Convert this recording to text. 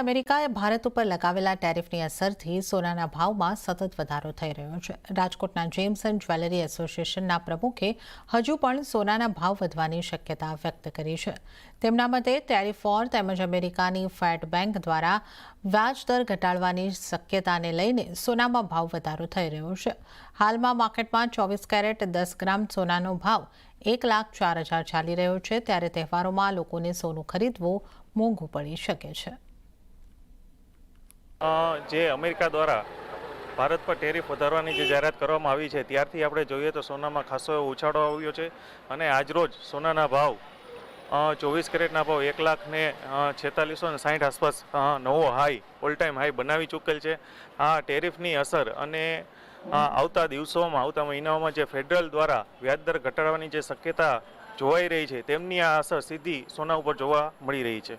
અમેરિકાએ ભારત ઉપર લગાવેલા ટેરિફની અસરથી સોનાના ભાવમાં સતત વધારો થઈ રહ્યો છે. રાજકોટના જેમ્સ એન્ડ જ્વેલરી એસોસિએશનના પ્રમુખે હજુ પણ સોનાના ભાવ વધવાની શક્યતા વ્યક્ત કરી છે. તેમના મતે ટેરિફ વોર તેમજ અમેરિકાની ફેડ બેંક દ્વારા વ્યાજ દર ઘટાડવાની શક્યતાને લઈને સોનામાં ભાવ વધારો થઈ રહ્યો છે. હાલમાં માર્કેટમાં 24 કેરેટ 10 ગ્રામ સોનાનો ભાવ 1,04,000 ચાલી રહ્યો છે, ત્યારે તહેવારોમાં લોકોને સોનું ખરીદવું મોંઘું પડી શકે છે. જે અમેરિકા દ્વારા ભારત પર ટેરિફ વધારવાની જે જાહેરાત કરવામાં આવી છે ત્યારથી આપણે જોઈએ તો સોનામાં ખાસો એવો ઉછાળો આવ્યો છે અને આજરોજ સોનાના ભાવ 24 કેરેટના ભાવ 1,46,60 આસપાસ નવો હાઈ ઓલ ટાઈમ હાઈ બનાવી ચૂકેલ છે. આ ટેરિફની અસર અને આવતા દિવસોમાં આવતા મહિનાઓમાં જે ફેડરલ દ્વારા વ્યાજદર ઘટાડવાની જે શક્યતા જોવાઈ રહી છે તેમની આ અસર સીધી સોના ઉપર જોવા મળી રહી છે.